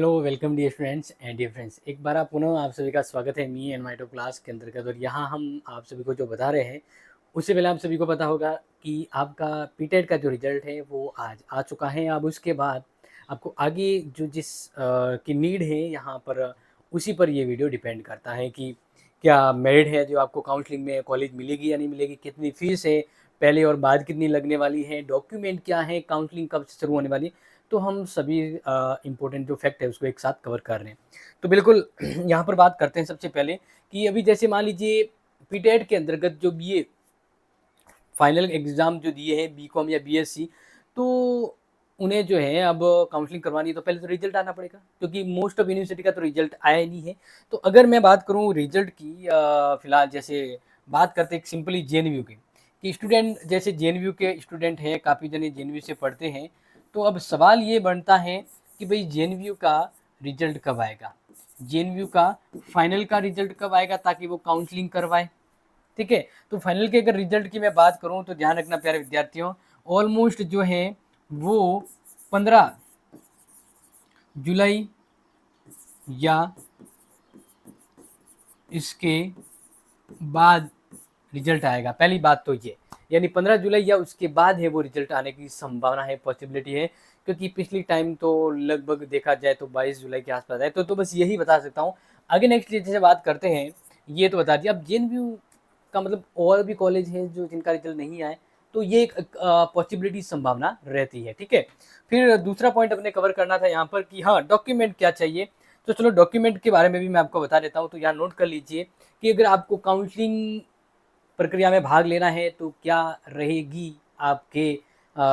Hello welcome dear students and dear friends. एक बार आप पुनः आप सभी का स्वागत है मी एंड माइटो क्लास के अंतर्गत। और यहाँ हम आप सभी को जो बता रहे हैं उससे पहले आप सभी को पता होगा कि आपका पीटेट का जो रिजल्ट है वो आज आ चुका है। अब उसके बाद आपको आगे जो जिस की नीड है यहाँ पर उसी पर ये वीडियो डिपेंड करता है कि क्या मेरिट है जो आपको काउंसलिंग में कॉलेज मिलेगी या नहीं मिलेगी, कितनी फीस है पहले और बाद कितनी लगने वाली है, डॉक्यूमेंट क्या है, काउंसलिंग कब से शुरू होने वाली है। तो हम सभी इम्पोर्टेंट जो फैक्ट है उसको एक साथ कवर कर रहे हैं। तो बिल्कुल यहाँ पर बात करते हैं सबसे पहले कि अभी जैसे मान लीजिए पीटेट के अंतर्गत जो बीए फाइनल एग्ज़ाम जो दिए हैं बीकॉम या बीएससी, तो उन्हें जो है अब काउंसलिंग करवानी है तो पहले तो रिजल्ट आना पड़ेगा, क्योंकि मोस्ट ऑफ यूनिवर्सिटी का तो रिजल्ट आया ही नहीं है। तो अगर मैं बात करूँ रिजल्ट की, फिलहाल जैसे बात करते हैं सिंपली जेएनयू की कि स्टूडेंट जैसे जेएनयू के स्टूडेंट हैं, काफ़ी जने जेएनयू से पढ़ते हैं। तो अब सवाल ये बनता है कि भाई जेएनयू का रिजल्ट कब आएगा, जेएनयू का फाइनल का रिजल्ट कब आएगा ताकि वो काउंसलिंग करवाए। ठीक है, तो फाइनल के अगर रिजल्ट की मैं बात करूं तो ध्यान रखना प्यारे विद्यार्थियों, ऑलमोस्ट जो है वो 15 जुलाई या इसके बाद रिजल्ट आएगा। पहली बात तो ये, यानी 15 जुलाई या उसके बाद है वो रिजल्ट आने की संभावना है, पॉसिबिलिटी है, क्योंकि पिछली टाइम तो लगभग देखा जाए तो 22 जुलाई के आसपास है। तो बस यही बता सकता हूँ। आगे नेक्स्ट जैसे बात करते हैं, ये तो बता दिया। अब जेएनयू का मतलब और भी कॉलेज है जो जिनका रिजल्ट नहीं आए, तो ये एक पॉसिबिलिटी संभावना रहती है। ठीक है, फिर दूसरा पॉइंट अपने कवर करना था यहाँ पर कि हाँ डॉक्यूमेंट क्या चाहिए। तो चलो डॉक्यूमेंट के बारे में भी मैं आपको बता देता हूँ। तो यहाँ नोट कर लीजिए कि अगर आपको काउंसलिंग प्रक्रिया में भाग लेना है तो क्या रहेगी आपके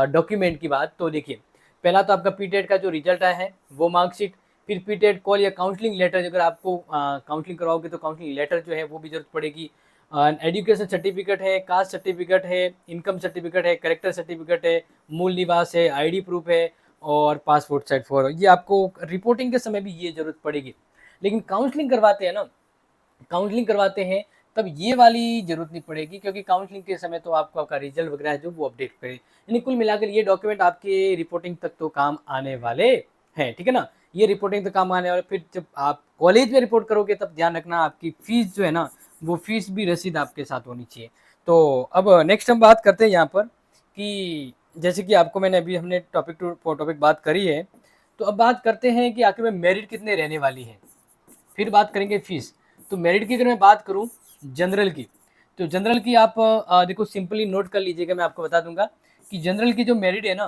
डॉक्यूमेंट की बात। तो देखिए, पहला तो आपका पीटेट का जो रिजल्ट आया है वो मार्कशीट, फिर पीटेट कॉल या काउंसलिंग लेटर, अगर आपको काउंसलिंग करवाओगे तो काउंसलिंग लेटर जो है वो भी जरूरत पड़ेगी। एजुकेशन सर्टिफिकेट है, कास्ट सर्टिफिकेट है, इनकम सर्टिफिकेट है, करेक्टर सर्टिफिकेट है, मूल निवास है, आईडी प्रूफ है और पासपोर्ट साइज फोटो। ये आपको रिपोर्टिंग के समय भी ये जरूरत पड़ेगी। लेकिन काउंसलिंग करवाते हैं ना, काउंसलिंग करवाते हैं तब ये वाली जरूरत नहीं पड़ेगी, क्योंकि काउंसलिंग के समय तो आपको आपका रिजल्ट वगैरह है जो वो अपडेट करे। यानी कुल मिलाकर ये डॉक्यूमेंट आपके रिपोर्टिंग तक तो काम आने वाले हैं। ठीक है ना, ये रिपोर्टिंग तक काम आने वाले। फिर जब आप कॉलेज में रिपोर्ट करोगे तब ध्यान रखना आपकी फीस जो है ना, वो फीस भी रसीद आपके साथ होनी चाहिए। तो अब नेक्स्ट हम बात करते हैं यहाँ पर कि जैसे कि आपको मैंने अभी हमने टॉपिक टू टॉपिक बात करी है, तो अब बात करते हैं कि आखिर में मेरिट कितने रहने वाली है। फिर बात करेंगे फीस। तो मेरिट की अगर मैं बात करूं जनरल की, तो जनरल की आप देखो सिंपली नोट कर लीजिएगा, मैं आपको बता दूंगा कि जनरल की जो मेरिट है ना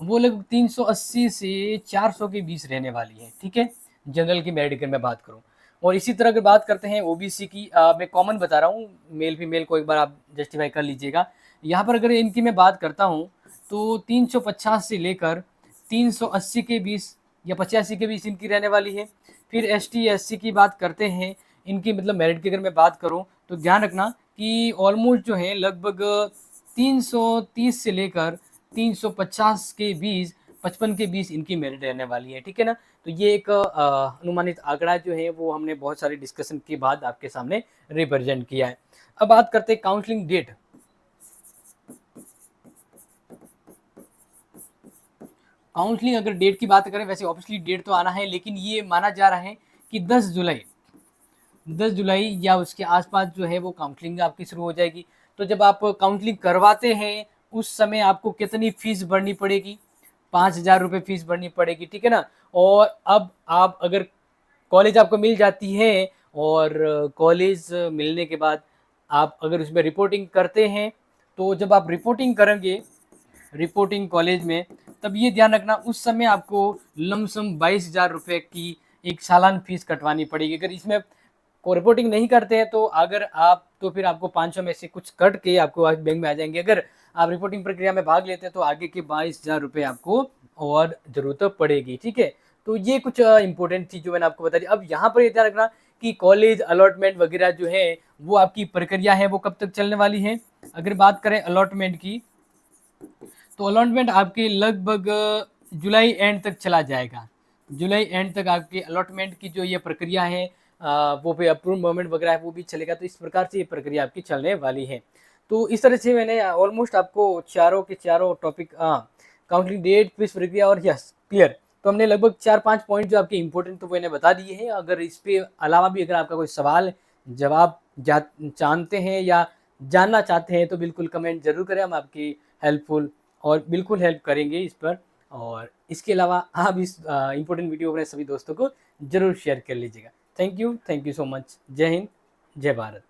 वो लगभग 380 से 400 के बीच रहने वाली है। ठीक है, जनरल की मेरिट की मैं बात करूं। और इसी तरह अगर बात करते हैं ओबीसी की, मैं कॉमन बता रहा हूँ, मेल फीमेल को एक बार आप जस्टिफाई कर लीजिएगा। यहाँ पर अगर इनकी मैं बात करता हूँ तो 350 से लेकर 380 के बीच या 85 के बीच इनकी रहने वाली है। फिर एसटी एससी की बात करते हैं, इनकी मतलब मेरिट की अगर मैं बात करूं तो ध्यान रखना कि ऑलमोस्ट जो है लगभग 330 से लेकर 350 के बीच, 55 के बीच इनकी मेरिट रहने वाली है। ठीक है ना, तो ये एक अनुमानित आंकड़ा जो है वो हमने बहुत सारे डिस्कशन के बाद आपके सामने रिप्रेजेंट किया है। अब बात करते हैं काउंसलिंग डेट। काउंसलिंग अगर डेट की बात करें, वैसे ऑब्वियसली डेट तो आना है, लेकिन ये माना जा रहा है कि 10 जुलाई या उसके आसपास जो है वो काउंसलिंग आपकी शुरू हो जाएगी। तो जब आप काउंसलिंग करवाते हैं उस समय आपको कितनी फीस भरनी पड़ेगी, 5,000 रुपये फीस भरनी पड़ेगी। ठीक है ना, और अब आप अगर कॉलेज आपको मिल जाती है और कॉलेज मिलने के बाद आप अगर उसमें रिपोर्टिंग करते हैं, तो जब आप रिपोर्टिंग करेंगे रिपोर्टिंग कॉलेज में, तब ये ध्यान रखना उस समय आपको लमसम 22,000 रुपये की एक सालाना फीस कटवानी पड़ेगी। अगर इसमें को रिपोर्टिंग नहीं करते हैं तो अगर आप तो फिर आपको 500 में से कुछ कट के आपको बैंक में आ जाएंगे। अगर आप रिपोर्टिंग प्रक्रिया में भाग लेते हैं तो आगे के 22,000 रुपये आपको और जरूरत पड़ेगी। ठीक है, तो ये कुछ इंपॉर्टेंट चीज जो मैंने आपको बता दी। अब यहाँ पर ये ध्यान रखना कि कॉलेज अलॉटमेंट वगैरह जो है वो आपकी प्रक्रिया है वो कब तक चलने वाली है। अगर बात करें अलॉटमेंट की, तो अलॉटमेंट आपके लगभग जुलाई एंड तक चला जाएगा। जुलाई एंड तक आपके अलॉटमेंट की जो ये प्रक्रिया है वो भी अप्रूव मूवमेंट वगैरह है वो भी चलेगा। तो इस प्रकार से ये प्रक्रिया आपकी चलने वाली है। तो इस तरह से मैंने ऑलमोस्ट आपको चारों के चारों टॉपिक, काउंसलिंग डेट, फीस प्रक्रिया और यस क्लियर तो हमने लगभग 4-5 पॉइंट जो आपके इम्पोर्टेंट तो मैंने बता दिए हैं। अगर इस पे अलावा भी अगर आपका कोई सवाल जवाब जानते हैं या जानना चाहते हैं तो बिल्कुल कमेंट ज़रूर करें, हम आपकी हेल्पफुल और बिल्कुल हेल्प करेंगे इस पर। और इसके अलावा आप इस इम्पोर्टेंट वीडियो अपने सभी दोस्तों को ज़रूर शेयर कर लीजिएगा। Thank you so much. जय हिंद, जय भारत।